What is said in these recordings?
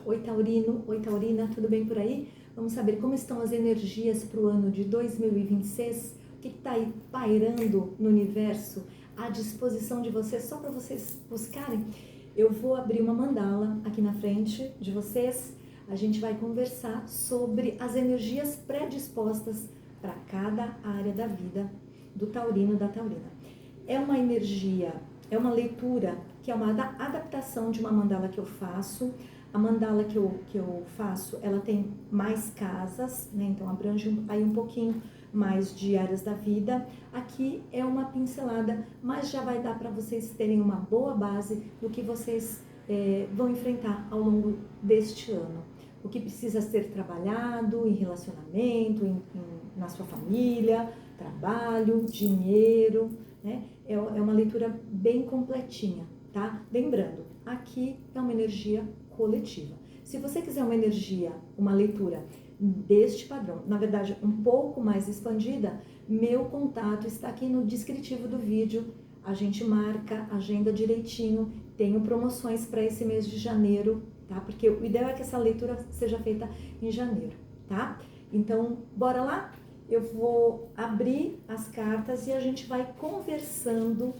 Oi, Taurino, oi, Taurina, tudo bem por aí? Vamos saber como estão as energias para o ano de 2026? O que está aí pairando no universo à disposição de vocês, só para vocês buscarem? Eu vou abrir uma mandala aqui na frente de vocês. A gente vai conversar sobre as energias predispostas para cada área da vida do taurino, da taurina. É uma energia, é uma leitura que é uma adaptação de uma mandala que eu faço. A mandala que eu faço, ela tem mais casas, né? Então abrange aí um pouquinho mais de áreas da vida. Aqui é uma pincelada, mas já vai dar para vocês terem uma boa base do que vocês vão enfrentar ao longo deste ano. O que precisa ser trabalhado em relacionamento, na sua família, trabalho, dinheiro, né? É uma leitura bem completinha, tá? Lembrando, aqui é uma energia coletiva. Se você quiser uma energia, uma leitura deste padrão, na verdade um pouco mais expandida, meu contato está aqui no descritivo do vídeo. A gente marca, agenda direitinho, tenho promoções para esse mês de janeiro, tá? Porque o ideal é que essa leitura seja feita em janeiro, tá? Então, bora lá? Eu vou abrir as cartas e a gente vai conversando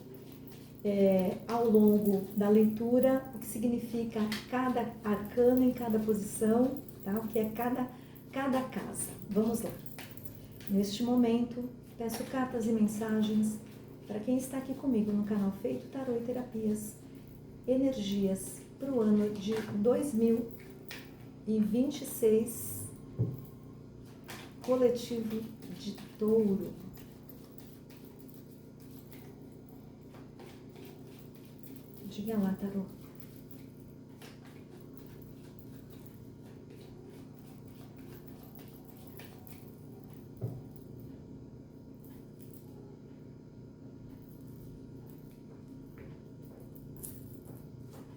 ao longo da leitura o que significa cada arcano em cada posição, tá? O que é cada casa. Vamos lá. Neste momento, peço cartas e mensagens para quem está aqui comigo no canal Feito Tarô e Terapias, energias para o ano de 2026, coletivo de Touro. Diga lá, tarô.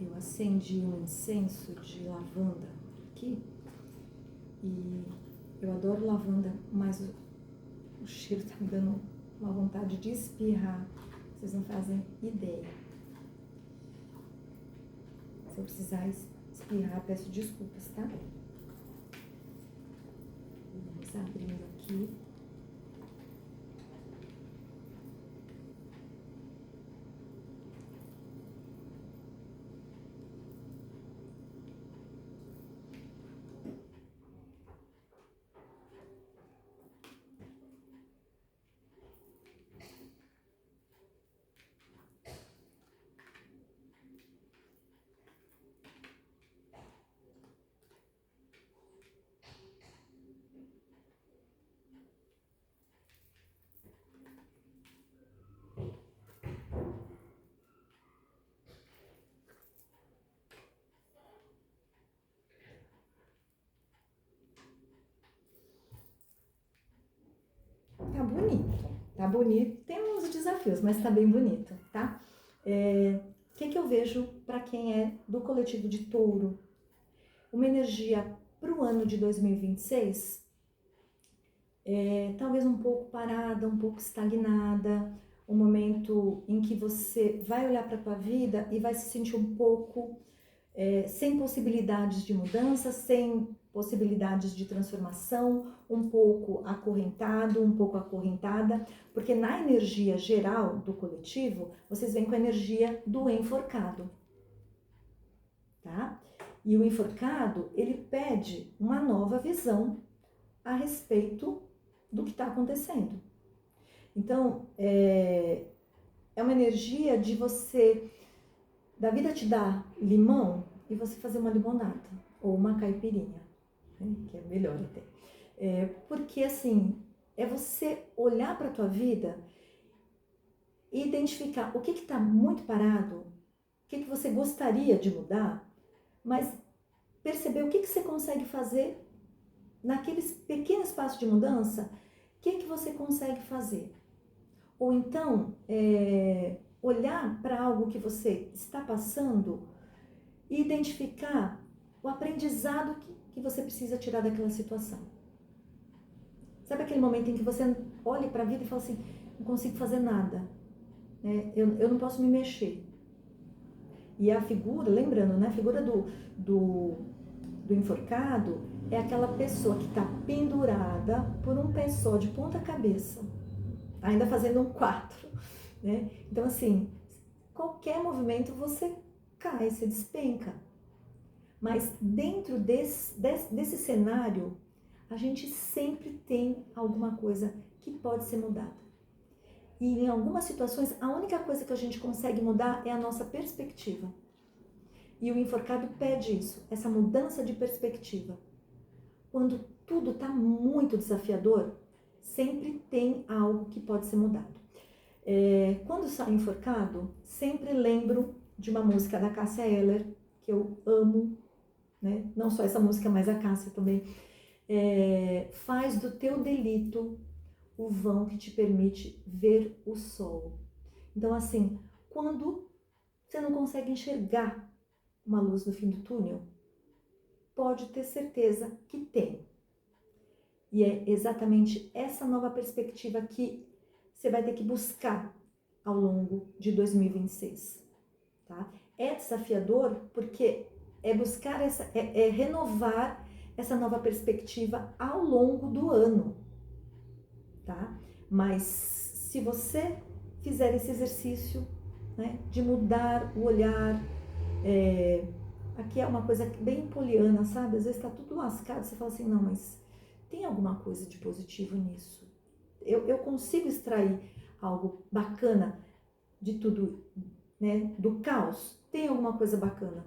Eu acendi um incenso de lavanda aqui e eu adoro lavanda, mas o cheiro tá me dando uma vontade de espirrar. Vocês não fazem ideia. Se eu precisar espirrar, peço desculpas, tá? Vamos abrindo aqui. Tá bonito, tá bonito. Tem uns desafios, mas tá bem bonito, tá? O que eu vejo para quem é do coletivo de Touro? Uma energia para o ano de 2026, talvez um pouco parada, um pouco estagnada, um momento em que você vai olhar para a tua vida e vai se sentir um pouco sem possibilidades de mudança, sem possibilidades de transformação, um pouco acorrentado, um pouco acorrentada, porque na energia geral do coletivo, vocês vêm com a energia do enforcado, tá? E o enforcado, ele pede uma nova visão a respeito do que está acontecendo. Então, é uma energia de você, da vida te dar limão e você fazer uma limonada ou uma caipirinha, né? Que é melhor até. Porque assim, é você olhar para a tua vida e identificar o que está muito parado, o que você gostaria de mudar, mas perceber o que você consegue fazer naqueles pequenos passos de mudança, o que você consegue fazer. Ou então, olhar para algo que você está passando e identificar o aprendizado que você precisa tirar daquela situação. Sabe aquele momento em que você olha para a vida e fala assim, não consigo fazer nada, né? Eu não posso me mexer. E a figura, lembrando, né? A figura do do enforcado é aquela pessoa que está pendurada por um pé só, de ponta cabeça, ainda fazendo um 4, né? Então, assim, qualquer movimento você cai, você despenca. Mas dentro desse cenário, a gente sempre tem alguma coisa que pode ser mudada. E em algumas situações, a única coisa que a gente consegue mudar é a nossa perspectiva. E o enforcado pede isso, essa mudança de perspectiva. Quando tudo está muito desafiador, sempre tem algo que pode ser mudado. Quando saio enforcado, sempre lembro de uma música da Cássia Eller, que eu amo, né? Não só essa música, mas a Cássia também. Faz do teu delito o vão que te permite ver o sol. Então, assim, quando você não consegue enxergar uma luz no fim do túnel, pode ter certeza que tem. E é exatamente essa nova perspectiva que você vai ter que buscar ao longo de 2026, tá? É desafiador porque é buscar renovar essa nova perspectiva ao longo do ano, tá? Mas se você fizer esse exercício, né, de mudar o olhar, aqui é uma coisa bem poliana, sabe? Às vezes tá tudo lascado, você fala assim, não, mas tem alguma coisa de positivo nisso. Eu consigo extrair algo bacana de tudo, né? Do caos, tem alguma coisa bacana.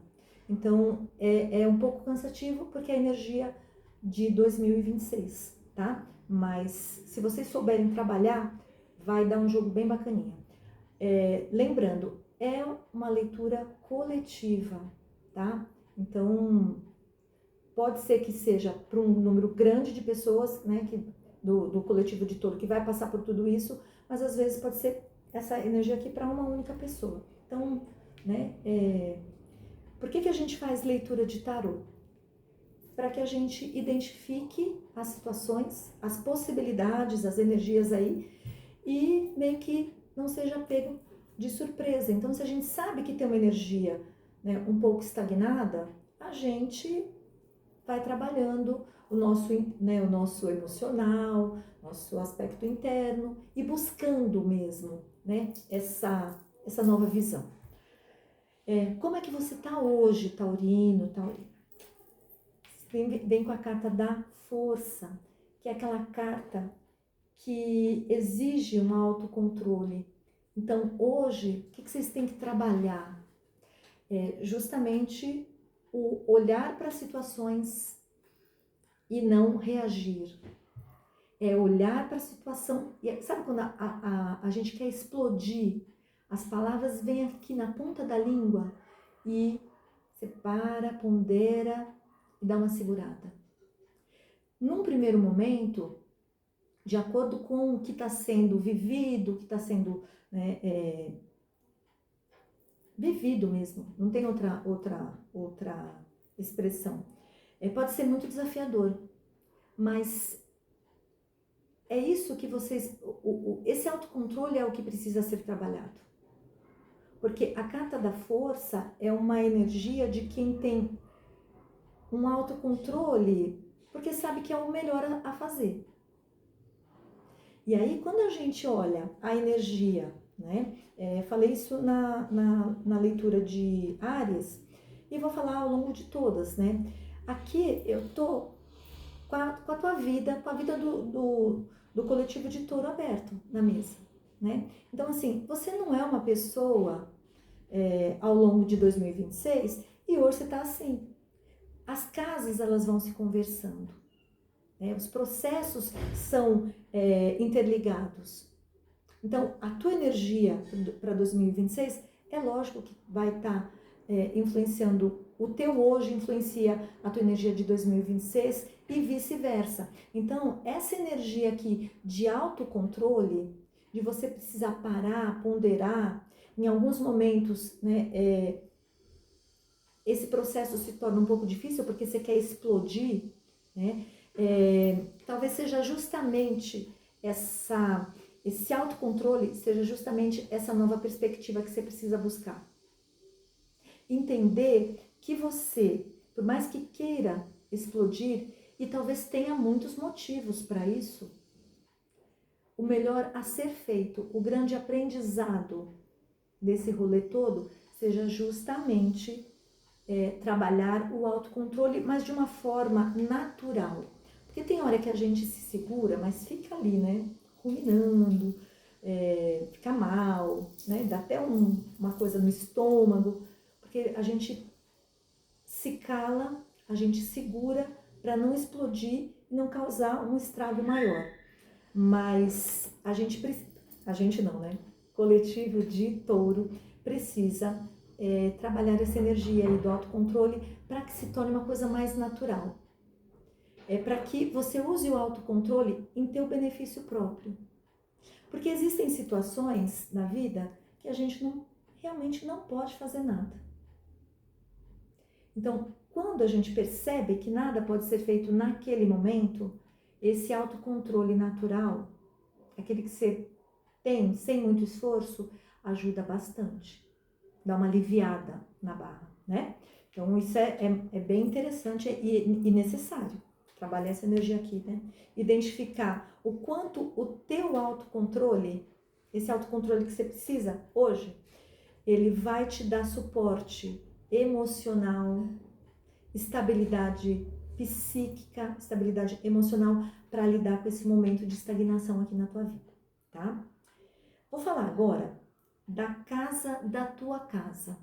Então, é um pouco cansativo porque é a energia de 2026, tá? Mas se vocês souberem trabalhar, vai dar um jogo bem bacaninha. Lembrando, é uma leitura coletiva, tá? Então, pode ser que seja para um número grande de pessoas, né, do coletivo de todo que vai passar por tudo isso, mas às vezes pode ser essa energia aqui para uma única pessoa. Então, né, por que a gente faz leitura de tarô? Para que a gente identifique as situações, as possibilidades, as energias aí, e meio que não seja pego de surpresa. Então, se a gente sabe que tem uma energia, né, um pouco estagnada, a gente vai trabalhando o nosso emocional, nosso aspecto interno e buscando mesmo, né, essa nova visão. Como é que você está hoje, taurino, taurina? Vem com a carta da força, que é aquela carta que exige um autocontrole. Então, hoje, o que vocês têm que trabalhar? Justamente o olhar para as situações e não reagir. Olhar para a situação. Sabe quando a gente quer explodir? As palavras vêm aqui na ponta da língua e você para, pondera e dá uma segurada. Num primeiro momento, de acordo com o que está sendo vivido, o que está sendo, né, vivido mesmo, não tem outra expressão. Pode ser muito desafiador, mas é isso que vocês... esse autocontrole é o que precisa ser trabalhado. Porque a carta da força é uma energia de quem tem um autocontrole, porque sabe que é o melhor a fazer. E aí, quando a gente olha a energia, né? Falei isso na leitura de Áries e vou falar ao longo de todas, né? Aqui eu tô com a tua vida, com a vida do coletivo de touro aberto na mesa, né? Então, assim, você não é uma pessoa ao longo de 2026 e hoje você tá assim. As casas, elas vão se conversando. Os processos são interligados. Então, a tua energia para 2026 é lógico que vai estar influenciando, o teu hoje influencia a tua energia de 2026 e vice-versa. Então, essa energia aqui de autocontrole, de você precisar parar, ponderar, em alguns momentos, né, esse processo se torna um pouco difícil porque você quer explodir, né? Talvez seja justamente esse autocontrole, seja justamente essa nova perspectiva que você precisa buscar. Entender que você por mais que queira explodir, e talvez tenha muitos motivos para isso, o melhor a ser feito, o grande aprendizado desse rolê todo, seja justamente trabalhar o autocontrole, mas de uma forma natural. Porque tem hora que a gente se segura, mas fica ali, né, ruminando, fica mal, né, dá até uma coisa no estômago, porque a gente se cala, a gente segura para não explodir e não causar um estrago maior. Mas a gente não, né? Coletivo de Touro precisa trabalhar essa energia aí do autocontrole para que se torne uma coisa mais natural. Para que você use o autocontrole em teu benefício próprio. Porque existem situações na vida que a gente realmente não pode fazer nada. Então, quando a gente percebe que nada pode ser feito naquele momento, esse autocontrole natural, aquele que você tem sem muito esforço, ajuda bastante. Dá uma aliviada na barra, né? Então, isso é bem interessante e necessário. Trabalhar essa energia aqui, né? Identificar o quanto o teu autocontrole, esse autocontrole que você precisa hoje, ele vai te dar suporte emocional, estabilidade psíquica, estabilidade emocional para lidar com esse momento de estagnação aqui na tua vida, tá? Vou falar agora da casa da tua casa.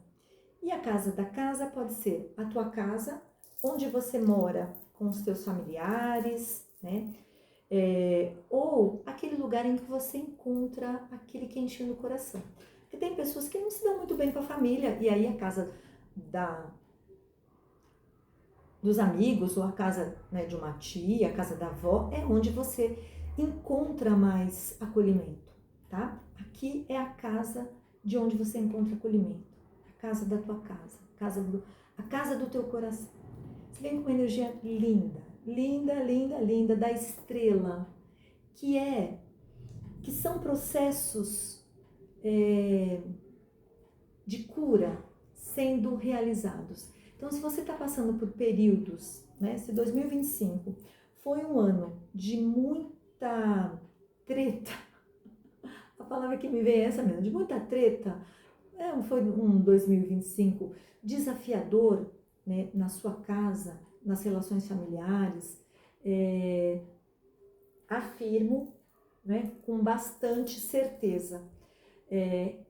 E a casa da casa pode ser a tua casa, onde você mora com os teus familiares, né? Ou aquele lugar em que você encontra aquele quentinho no coração. Porque tem pessoas que não se dão muito bem com a família, e aí a casa dos amigos, ou a casa, né, de uma tia, a casa da avó, é onde você encontra mais acolhimento, tá? Aqui é a casa de onde você encontra acolhimento, a casa da tua casa, a casa do teu coração. Você vem com uma energia linda, linda, linda, linda, da estrela, que são processos de cura sendo realizados. Então, se você está passando por períodos, né, se 2025 foi um ano de muita treta, a palavra que me vem é essa mesmo, de muita treta, foi um 2025 desafiador, né, na sua casa, nas relações familiares, afirmo, né, com bastante certeza,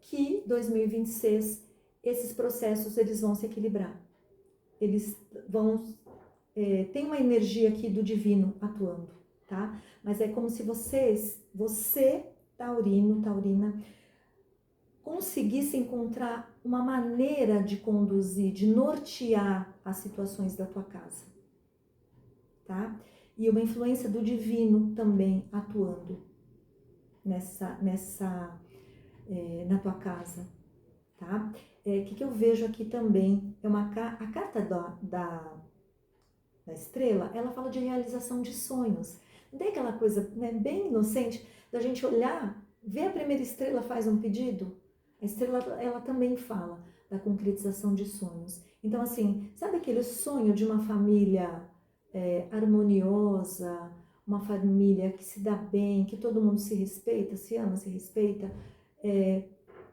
que 2026 esses processos eles vão se equilibrar. Eles vão... tem uma energia aqui do divino atuando, tá? Mas é como se você, taurino, taurina, conseguisse encontrar uma maneira de conduzir, de nortear as situações da tua casa, tá? E uma influência do divino também atuando na tua casa, tá? Que eu vejo aqui também é a carta da estrela, ela fala de realização de sonhos. Não tem aquela coisa, né, bem inocente da gente olhar, ver a primeira estrela, faz um pedido? A estrela, ela também fala da concretização de sonhos. Então, assim, sabe aquele sonho de uma família harmoniosa, uma família que se dá bem, que todo mundo se respeita, se ama, se respeita?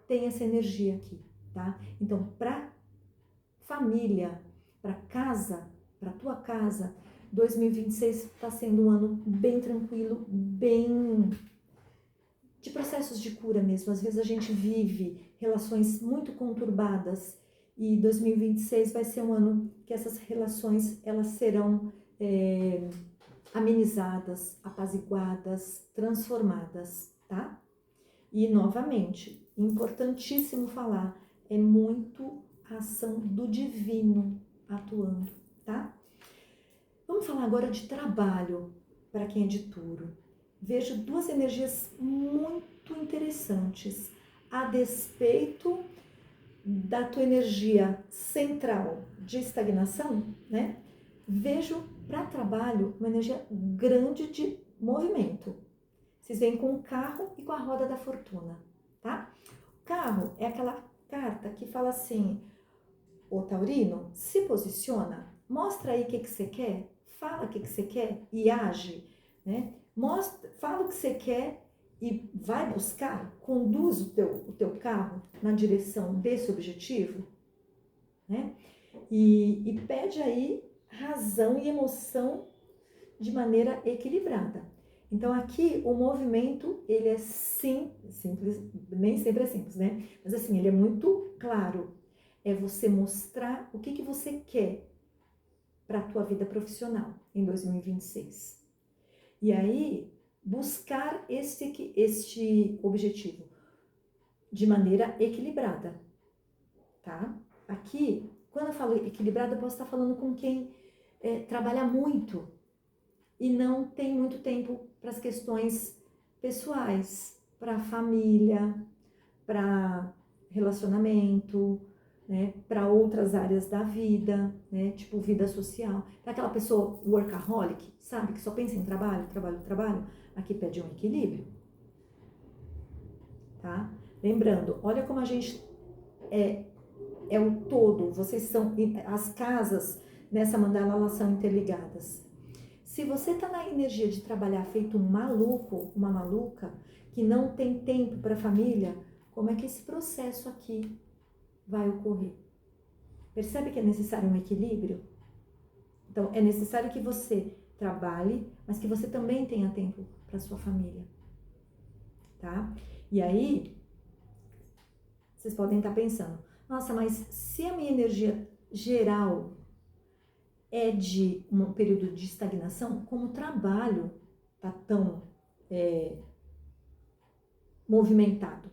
Tem essa energia aqui, tá? Então, para família, para casa, para tua casa, 2026 está sendo um ano bem tranquilo, bem de processos de cura mesmo. Às vezes a gente vive relações muito conturbadas e 2026 vai ser um ano que essas relações elas serão amenizadas, apaziguadas, transformadas, tá? E novamente, importantíssimo falar, é muito a ação do divino atuando, tá? Vamos falar agora de trabalho para quem é de touro. Vejo duas energias muito interessantes, a despeito da tua energia central de estagnação, né? Vejo para trabalho uma energia grande de movimento. Vocês vêm com o carro e com a roda da fortuna, tá? O carro é aquela carta que fala assim: ô taurino, se posiciona, mostra aí o que você quer, fala o que você quer e age, né? Fala o que você quer e vai buscar, conduz o teu carro na direção desse objetivo, né? E pede aí razão e emoção de maneira equilibrada. Então aqui o movimento, ele é simples, nem sempre é simples, né? Mas assim, ele é muito claro. É você mostrar o que você quer para a tua vida profissional em 2026. E aí, buscar este objetivo de maneira equilibrada, tá? Aqui, quando eu falo equilibrada, eu posso estar falando com quem trabalha muito e não tem muito tempo para as questões pessoais, para a família, para relacionamento, né, para outras áreas da vida, né, tipo vida social. Para aquela pessoa workaholic, sabe, que só pensa em trabalho, trabalho, trabalho, aqui pede um equilíbrio, tá? Lembrando, olha como a gente é o todo, vocês são, as casas nessa mandala, elas são interligadas. Se você tá na energia de trabalhar feito um maluco, uma maluca, que não tem tempo para a família, como é que esse processo aqui vai ocorrer? Percebe que é necessário um equilíbrio? Então, é necessário que você trabalhe, mas que você também tenha tempo para sua família, tá? E aí, vocês podem estar pensando, nossa, mas se a minha energia geral é de um período de estagnação, como o trabalho tá tão movimentado?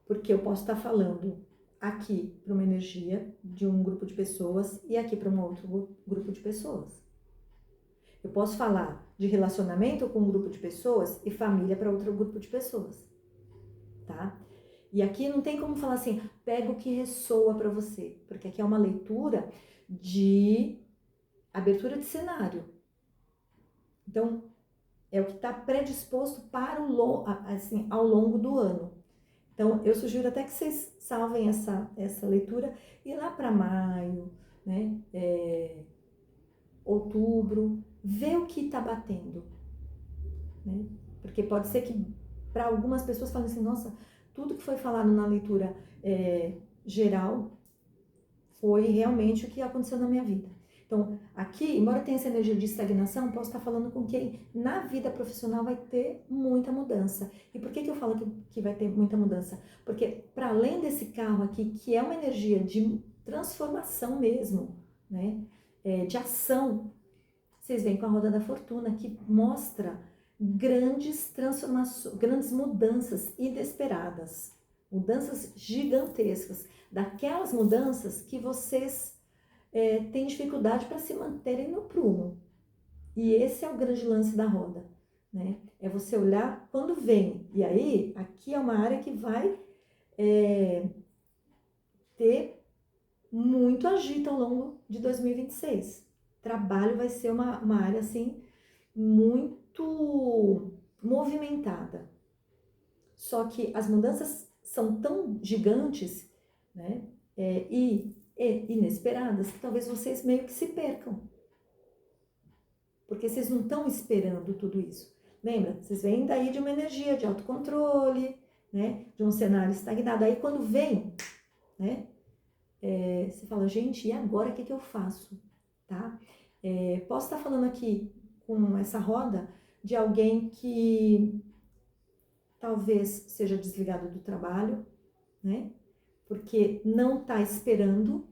Porque eu posso estar falando aqui para uma energia de um grupo de pessoas e aqui para um outro grupo de pessoas. Eu posso falar de relacionamento com um grupo de pessoas e família para outro grupo de pessoas, tá? E aqui não tem como falar assim, pega o que ressoa para você, porque aqui é uma leitura de abertura de cenário. Então, é o que está predisposto para assim, ao longo do ano. Então, eu sugiro até que vocês salvem essa leitura e lá para maio, né, outubro, vê o que está batendo, né? Porque pode ser que para algumas pessoas falem assim, nossa, tudo que foi falado na leitura geral foi realmente o que aconteceu na minha vida. Então, aqui, embora tenha essa energia de estagnação, posso estar falando com quem na vida profissional vai ter muita mudança. E por que eu falo que vai ter muita mudança? Porque para além desse carro aqui, que é uma energia de transformação mesmo, né? De ação, vocês veem com a roda da fortuna, que mostra grandes transformações, grandes mudanças inesperadas, mudanças gigantescas, daquelas mudanças que vocês têm dificuldade para se manterem no prumo. E esse é o grande lance da roda, né? É você olhar quando vem. E aí, aqui é uma área que vai ter muito agito ao longo de 2026. Trabalho vai ser uma área, assim, muito movimentada. Só que as mudanças são tão gigantes, né? E inesperadas, que talvez vocês meio que se percam. Porque vocês não estão esperando tudo isso. Lembra? Vocês vêm daí de uma energia de autocontrole, né? De um cenário estagnado. Aí quando vem, né? Você fala, gente, e agora o que eu faço? Tá? Posso estar falando aqui com essa roda de alguém que talvez seja desligado do trabalho, né? Porque não está esperando.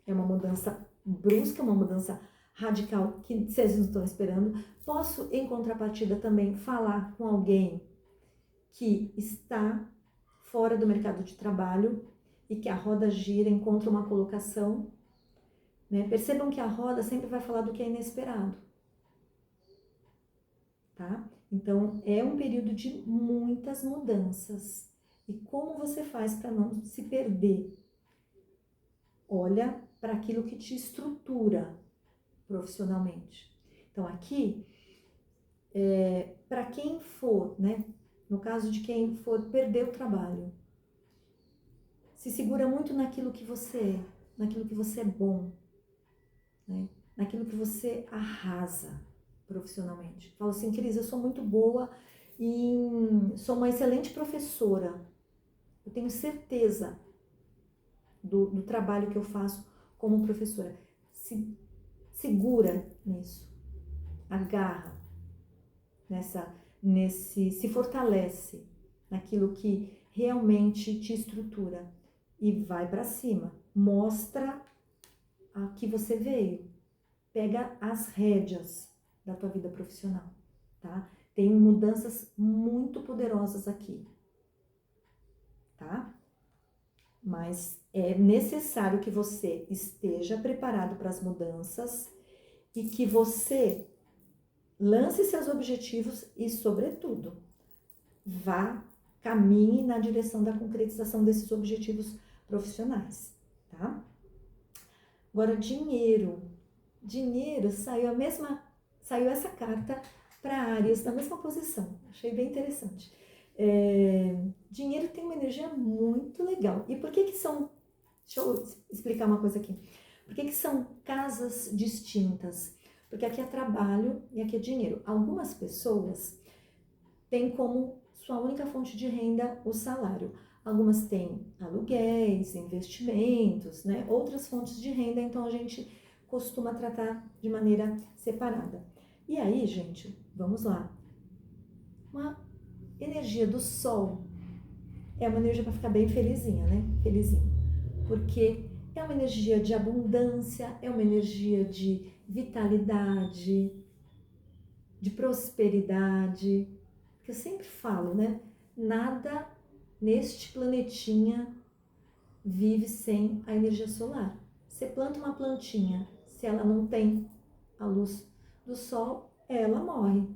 É uma mudança brusca, uma mudança radical que vocês não estão esperando. Posso, em contrapartida, também falar com alguém que está fora do mercado de trabalho e que a roda gira, encontra uma colocação, né? Percebam que a roda sempre vai falar do que é inesperado, tá? Então, é um período de muitas mudanças. E como você faz para não se perder? Olha para aquilo que te estrutura profissionalmente. Então, aqui, para quem for, né? No caso de quem for perder o trabalho, se segura muito naquilo que você é bom, né? Naquilo que você arrasa profissionalmente. Fala assim, Cris, eu sou muito boa sou uma excelente professora. Eu tenho certeza do trabalho que eu faço como professora. Segura nisso, agarra se fortalece naquilo que realmente te estrutura e vai para cima. Mostra a que você veio. Pega as rédeas da tua vida profissional, tá? Tem mudanças muito poderosas aqui, tá? Mas é necessário que você esteja preparado para as mudanças e que você lance seus objetivos e, sobretudo, caminhe na direção da concretização desses objetivos profissionais, tá? Agora, dinheiro. Dinheiro, saiu essa carta para Áries, na mesma posição. Achei bem interessante. Dinheiro tem uma energia muito legal. E por que são... Deixa eu explicar uma coisa aqui. Por que são casas distintas? Porque aqui é trabalho e aqui é dinheiro. Algumas pessoas têm como sua única fonte de renda o salário. Algumas têm aluguéis, investimentos, né? Outras fontes de renda, então a gente costuma tratar de maneira separada. E aí, gente, vamos lá. Uma energia do sol é uma energia para ficar bem felizinha, né? Felizinho. Porque é uma energia de abundância, é uma energia de vitalidade, de prosperidade. Que eu sempre falo, né? Nada neste planetinha vive sem a energia solar. Você planta uma plantinha, se ela não tem a luz do sol, ela morre,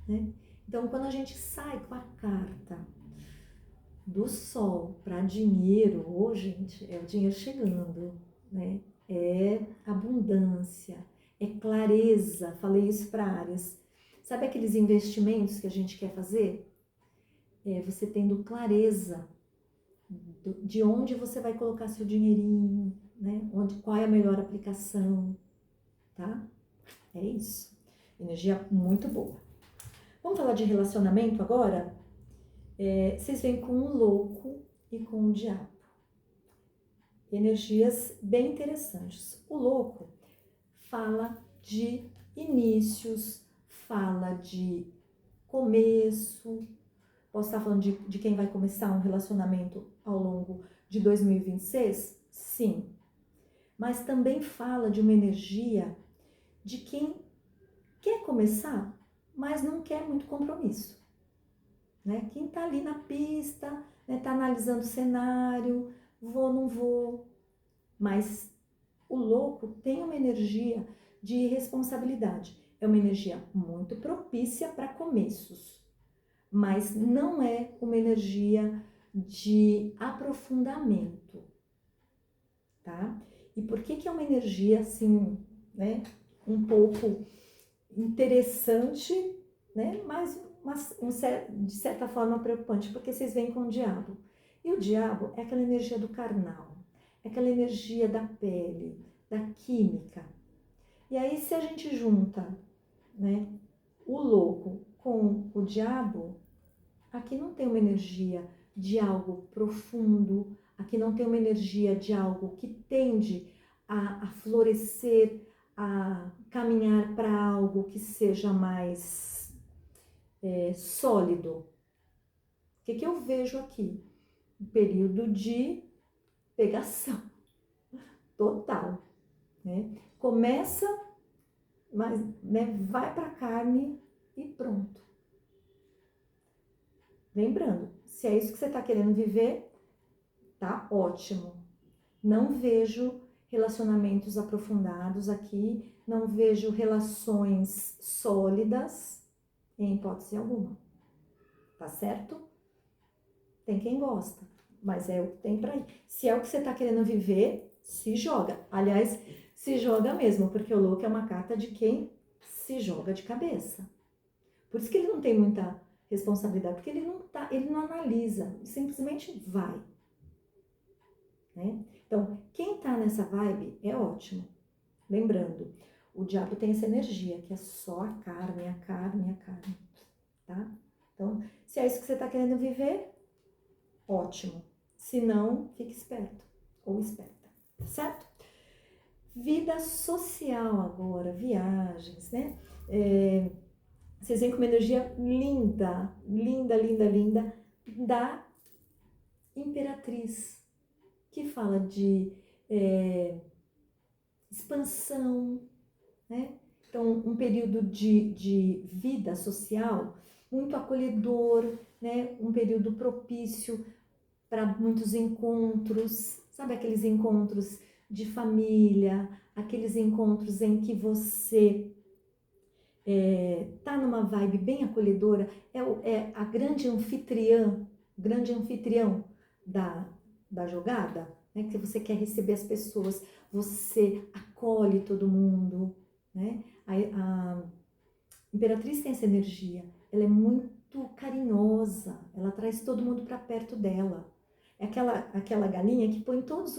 né? Então, quando a gente sai com a carta do sol para dinheiro, gente, é o dinheiro chegando, né? É abundância, é clareza. Falei isso para Áries. Sabe aqueles investimentos que a gente quer fazer? Você tendo clareza de onde você vai colocar seu dinheirinho, né? Qual é a melhor aplicação, tá? É isso. Energia muito boa. Vamos falar de relacionamento agora? Vocês vêm com um louco e com um diabo. Energias bem interessantes. O louco fala de inícios, fala de começo. Posso estar falando de quem vai começar um relacionamento ao longo de 2026? Sim. Mas também fala de uma energia de quem quer começar, mas não quer muito compromisso. Né? Quem está ali na pista, está analisando o cenário, vou, não vou. Mas o louco tem uma energia de responsabilidade. É uma energia muito propícia para começos, mas não é uma energia de aprofundamento, tá? E por que é uma energia assim, né, um pouco interessante, né, mas de certa forma preocupante, porque vocês vêm com o diabo. E o diabo é aquela energia do carnal, é aquela energia da pele, da química. E aí se a gente junta, né, o louco com o diabo, aqui não tem uma energia de algo profundo, aqui não tem uma energia de algo que tende a florescer, a caminhar para algo que seja mais sólido. O que eu vejo aqui? Um período de pegação total, né? Começa, mas né, vai para a carne e pronto. Lembrando, se é isso que você está querendo viver, tá ótimo. Não vejo relacionamentos aprofundados aqui, não vejo relações sólidas, em hipótese alguma. Tá certo? Tem quem gosta, mas é o que tem pra ir. Se é o que você tá querendo viver, se joga. Aliás, se joga mesmo, porque o louco é uma carta de quem se joga de cabeça. Por isso que ele não tem muita responsabilidade, porque ele não analisa, simplesmente vai. Né? Então, quem tá nessa vibe é ótimo. Lembrando, o diabo tem essa energia, que é só a carne, a carne, a carne, tá? Então, se é isso que você está querendo viver, ótimo. Se não, fique esperto ou esperta, tá certo? Vida social agora, viagens, né? Vocês vêm com uma energia linda, linda, linda, linda, da Imperatriz, que fala de expansão, né? Então, um período de vida social muito acolhedor, né? Um período propício para muitos encontros, sabe aqueles encontros de família, aqueles encontros em que você tá numa vibe bem acolhedora, é a grande anfitrião da jogada, né? Que você quer receber as pessoas, você acolhe todo mundo, né? A Imperatriz tem essa energia, ela é muito carinhosa, ela traz todo mundo para perto dela. É aquela galinha que põe todos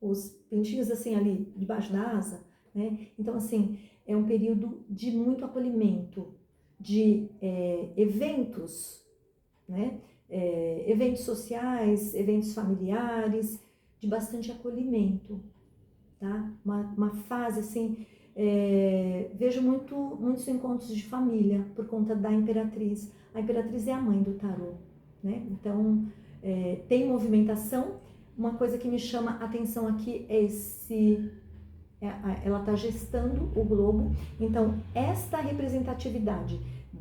os pintinhos assim ali debaixo da asa, né? Então assim, é um período de muito acolhimento, de eventos, né? Eventos sociais, eventos familiares, de bastante acolhimento, tá? Uma fase assim, vejo muitos encontros de família por conta da Imperatriz. A Imperatriz é a mãe do tarô, né? Então, tem movimentação. Uma coisa que me chama a atenção aqui é ela está gestando o globo. Então, esta representatividade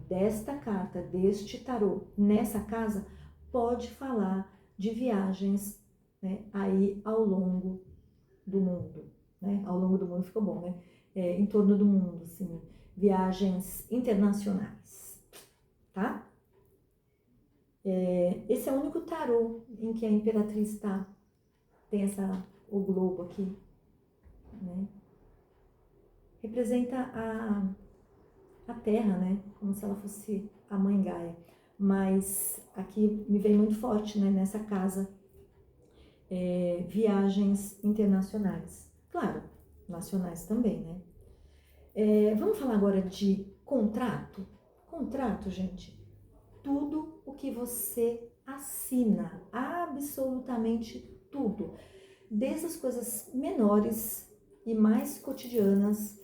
desta carta, deste tarô, nessa casa, pode falar de viagens, né, aí ao longo do mundo, né? Ao longo do mundo ficou bom, né? Em torno do mundo, assim, viagens internacionais, tá? Esse é o único tarô em que a Imperatriz tem o globo aqui, né? Representa a Terra, né? Como se ela fosse a mãe Gaia. Mas aqui me vem muito forte, né? Nessa casa, viagens internacionais. Claro, nacionais também, né? Vamos falar agora de contrato? Contrato, gente, tudo o que você assina, absolutamente tudo, desde as coisas menores e mais cotidianas.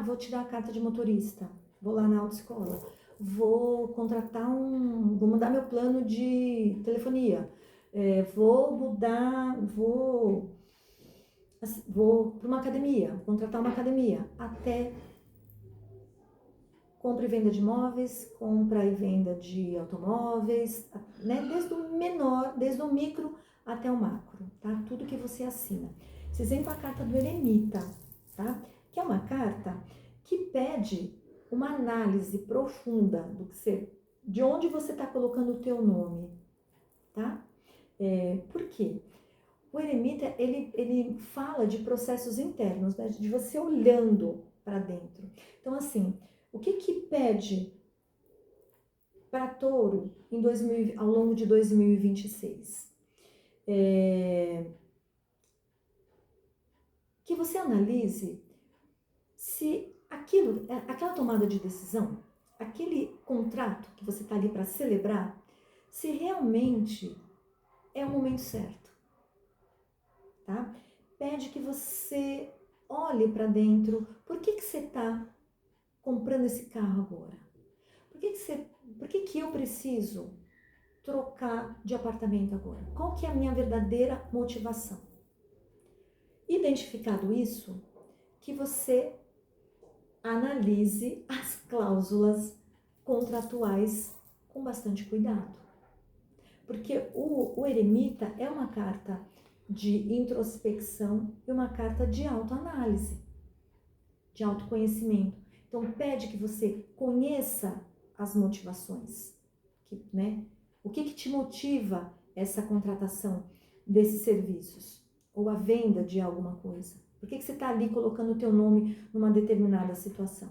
Vou tirar a carta de motorista, vou lá na autoescola, vou vou mudar meu plano de telefonia, vou para uma academia, contratar uma academia, até compra e venda de imóveis, compra e venda de automóveis, né? Desde o menor, desde o micro até o macro, tá? Tudo que você assina. Vocês vêm com a carta do Eremita, tá? Que é uma carta que pede uma análise profunda de onde você está colocando o teu nome, tá? Por quê? O Eremita, ele fala de processos internos, né? De você olhando para dentro. Então, assim, o que pede para Touro ao longo de 2026? Que você analise se aquela tomada de decisão, aquele contrato que você está ali para celebrar, se realmente é o momento certo, tá? Pede que você olhe para dentro. Por que você está comprando esse carro agora? Por que eu preciso trocar de apartamento agora? Qual que é a minha verdadeira motivação? Identificado isso, que você analise as cláusulas contratuais com bastante cuidado. Porque o Eremita é uma carta de introspecção e uma carta de autoanálise, de autoconhecimento. Então, pede que você conheça as motivações, né? O que te motiva essa contratação desses serviços? Ou a venda de alguma coisa? Por que você está ali colocando o teu nome numa determinada situação?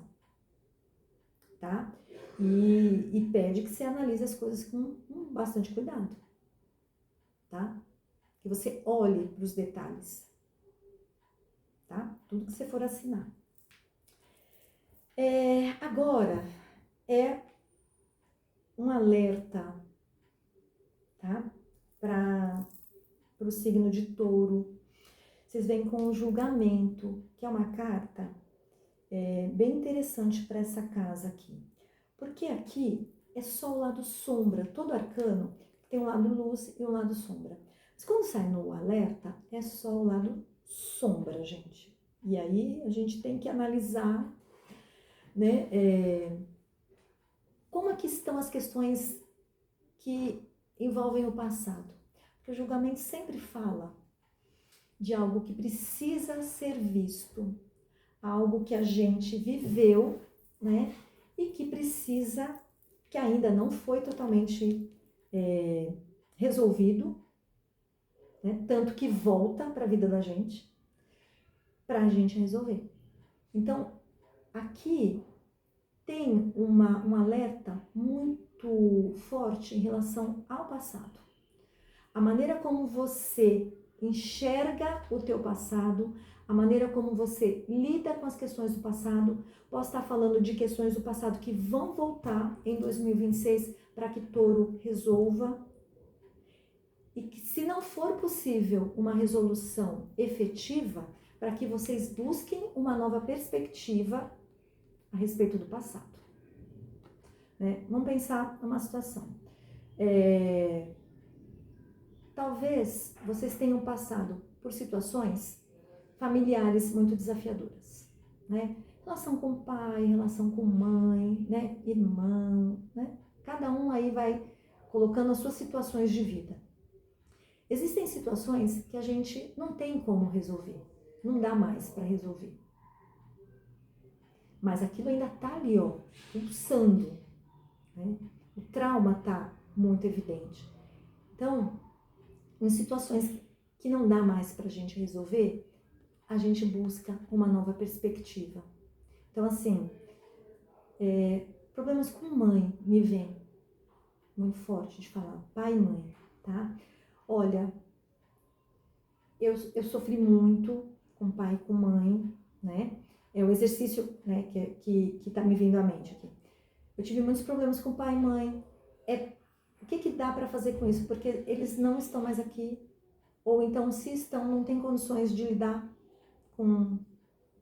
Tá? E pede que você analise as coisas com bastante cuidado. Tá? Que você olhe para os detalhes. tá? Tudo que você for assinar. Agora, é um alerta, tá? Para o signo de Touro. Vocês vêm com o julgamento, que é uma carta bem interessante para essa casa aqui. Porque aqui é só o lado sombra. Todo arcano tem um lado luz e um lado sombra. Mas quando sai no alerta, é só o lado sombra, gente. E aí a gente tem que analisar, né, como é que estão as questões que envolvem o passado. Porque o julgamento sempre fala de algo que precisa ser visto, algo que a gente viveu, né, e que precisa, que ainda não foi totalmente resolvido, né, tanto que volta para a vida da gente, para a gente resolver. Então, aqui tem um alerta muito forte em relação ao passado. A maneira como você enxerga o teu passado, a maneira como você lida com as questões do passado. Posso estar falando de questões do passado que vão voltar em 2026 para que Touro resolva. E que, se não for possível uma resolução efetiva, para que vocês busquem uma nova perspectiva a respeito do passado. Né? Vamos pensar numa situação. Talvez vocês tenham passado por situações familiares muito desafiadoras, né? Relação com pai, relação com mãe, né? Irmão, né? Cada um aí vai colocando as suas situações de vida. Existem situações que a gente não tem como resolver, não dá mais para resolver. Mas aquilo ainda tá ali, ó, pulsando, né? O trauma tá muito evidente. Então, em situações que não dá mais para a gente resolver, a gente busca uma nova perspectiva. Então, assim, problemas com mãe me vem muito forte de falar, pai e mãe, tá? Olha, eu sofri muito com pai e com mãe, né? É o exercício, né, que tá me vindo à mente aqui. Eu tive muitos problemas com pai e mãe. O que dá para fazer com isso? Porque eles não estão mais aqui, ou então, se estão, não tem condições de lidar com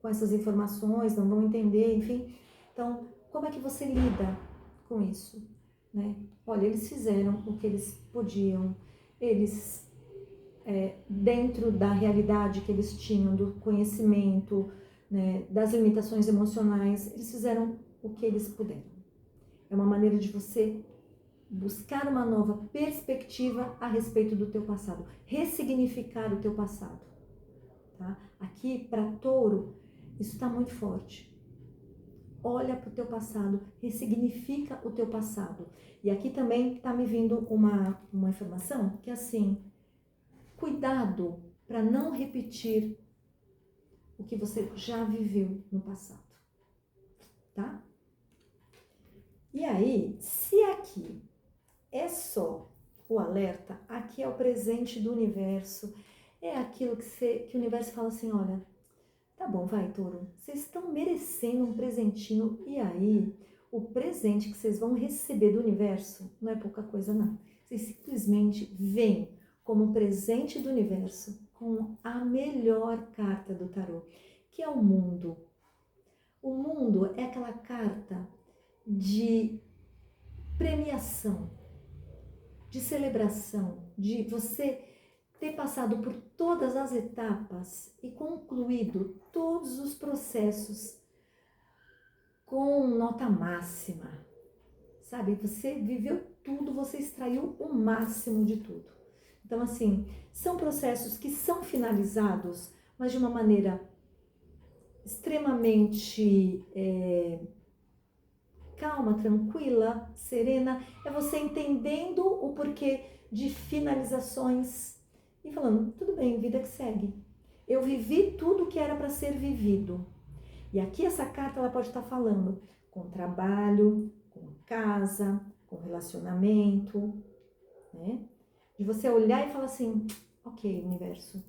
essas informações, não vão entender, enfim. Então, como é que você lida com isso? Né? Olha, eles fizeram o que eles podiam, eles, dentro da realidade que eles tinham, do conhecimento, né, das limitações emocionais, eles fizeram o que eles puderam. É uma maneira de você buscar uma nova perspectiva a respeito do teu passado, ressignificar o teu passado. Tá? Aqui, para Touro, isso está muito forte. Olha para o teu passado, ressignifica o teu passado. E aqui também está me vindo uma informação que é assim, cuidado para não repetir o que você já viveu no passado. Tá? E aí, se aqui é só o alerta, aqui é o presente do universo, é aquilo que o universo fala assim, olha, tá bom, vai, Touro, vocês estão merecendo um presentinho, e aí, o presente que vocês vão receber do universo não é pouca coisa, não. Vocês simplesmente vêm como presente do universo com a melhor carta do tarô, que é o mundo. O mundo é aquela carta de premiação, de celebração, de você ter passado por todas as etapas e concluído todos os processos com nota máxima, sabe? Você viveu tudo, você extraiu o máximo de tudo. Então, assim, são processos que são finalizados, mas de uma maneira extremamente calma, tranquila, serena. É você entendendo o porquê de finalizações e falando, tudo bem, vida que segue. Eu vivi tudo que era para ser vivido. E aqui essa carta ela pode estar falando com trabalho, com casa, com relacionamento, né? De você olhar e falar assim, ok, universo,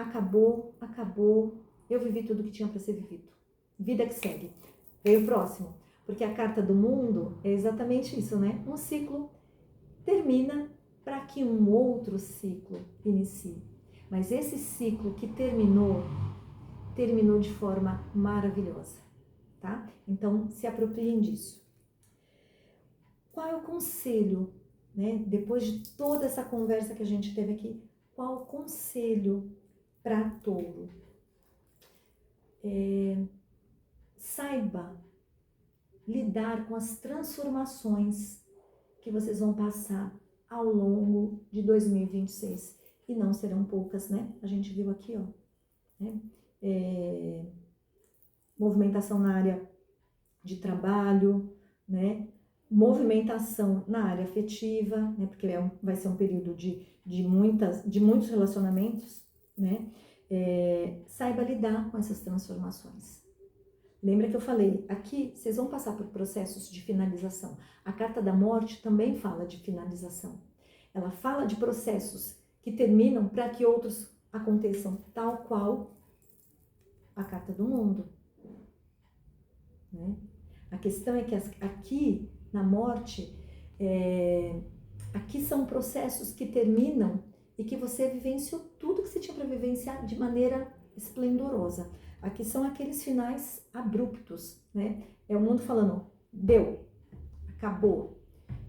acabou, acabou, eu vivi tudo que tinha para ser vivido. Vida que segue. Veio o próximo. Porque a carta do mundo é exatamente isso, né? Um ciclo termina para que um outro ciclo inicie. Mas esse ciclo que terminou de forma maravilhosa, tá? Então, se apropriem disso. Qual é o conselho, né? Depois de toda essa conversa que a gente teve aqui, qual o conselho para Touro? Saiba lidar com as transformações que vocês vão passar ao longo de 2026. E não serão poucas, né? A gente viu aqui, ó. Né? Movimentação na área de trabalho, né? Movimentação na área afetiva, né? Porque vai ser um período de muitos relacionamentos, né? Saiba lidar com essas transformações. Lembra que eu falei, aqui vocês vão passar por processos de finalização. A carta da morte também fala de finalização. Ela fala de processos que terminam para que outros aconteçam, tal qual a carta do mundo. Né? A questão é que aqui na morte, aqui são processos que terminam e que você vivenciou tudo que você tinha para vivenciar de maneira esplendorosa. Aqui são aqueles finais abruptos, né? É o mundo falando, deu, acabou.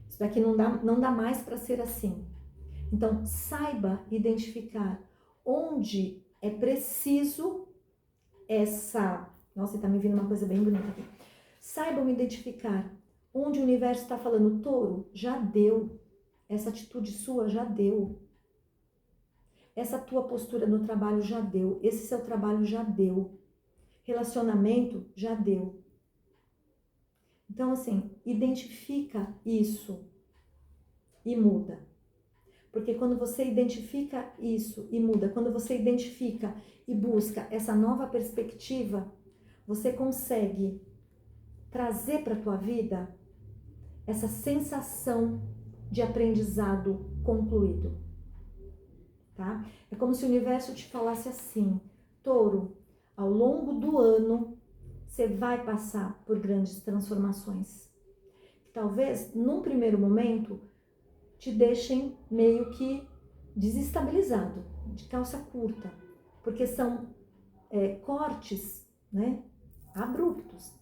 Isso daqui não dá mais para ser assim. Então, saiba identificar onde é preciso essa... Nossa, tá me vindo uma coisa bem bonita aqui. Saibam identificar onde o universo está falando, Touro, já deu. Essa atitude sua já deu. Essa tua postura no trabalho já deu. Esse seu trabalho já deu. Relacionamento já deu. Então, assim, identifica isso e muda. Porque quando você identifica isso e muda, quando você identifica e busca essa nova perspectiva, você consegue trazer para a tua vida essa sensação de aprendizado concluído. Tá? É como se o universo te falasse assim, Touro, ao longo do ano, você vai passar por grandes transformações. Talvez, num primeiro momento, te deixem meio que desestabilizado, de calça curta, porque são cortes, né, abruptos.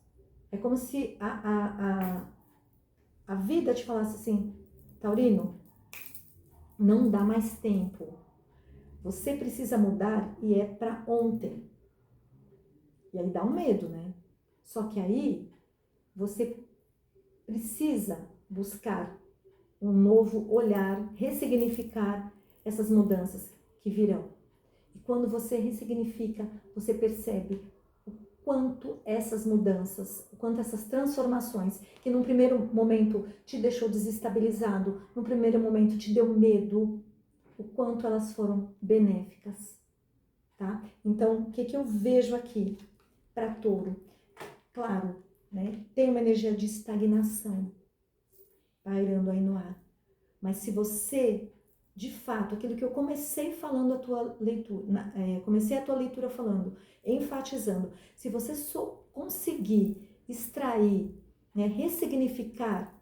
É como se a vida te falasse assim, Taurino, não dá mais tempo. Você precisa mudar e é para ontem. E aí dá um medo, né? Só que aí você precisa buscar um novo olhar, ressignificar essas mudanças que virão. E quando você ressignifica, você percebe o quanto essas mudanças, o quanto essas transformações, que num primeiro momento te deixou desestabilizado, num primeiro momento te deu medo, o quanto elas foram benéficas, tá? Então, o que eu vejo aqui para Touro? Claro, né? Tem uma energia de estagnação pairando aí no ar. Mas se você, de fato, aquilo que eu comecei falando a tua leitura, comecei a tua leitura falando, enfatizando, se você conseguir extrair, né, ressignificar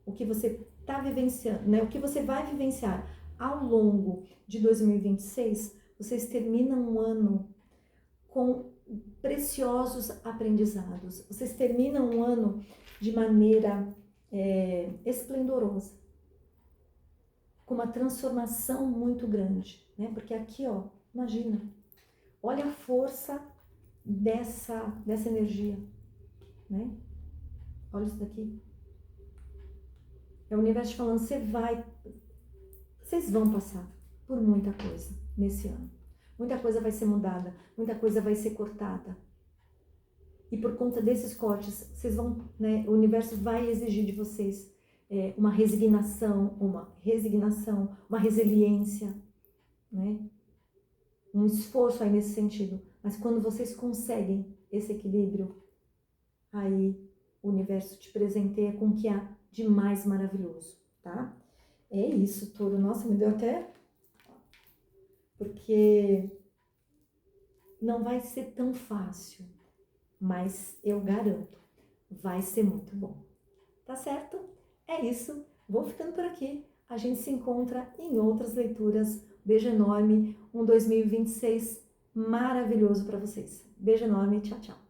o que você está vivenciando, né, o que você vai vivenciar ao longo de 2026, vocês terminam um ano com preciosos aprendizados. Vocês terminam um ano de maneira esplendorosa, com uma transformação muito grande, né? Porque aqui, ó, imagina, olha a força dessa energia, né? Olha isso daqui. É o universo falando, vocês vão passar por muita coisa nesse ano. Muita coisa vai ser mudada, muita coisa vai ser cortada. E por conta desses cortes, vocês vão, né, o universo vai exigir de vocês uma resignação, uma resiliência, né? Um esforço aí nesse sentido. Mas quando vocês conseguem esse equilíbrio, aí o universo te presenteia com o que há de mais maravilhoso, tá? É isso, Touro. Nossa, me deu até... Porque Não vai ser tão fácil, mas eu garanto, vai ser muito bom. Tá certo? É isso. Vou ficando por aqui. A gente se encontra em outras leituras. Beijo enorme. Um 2026 maravilhoso para vocês. Beijo enorme. Tchau, tchau.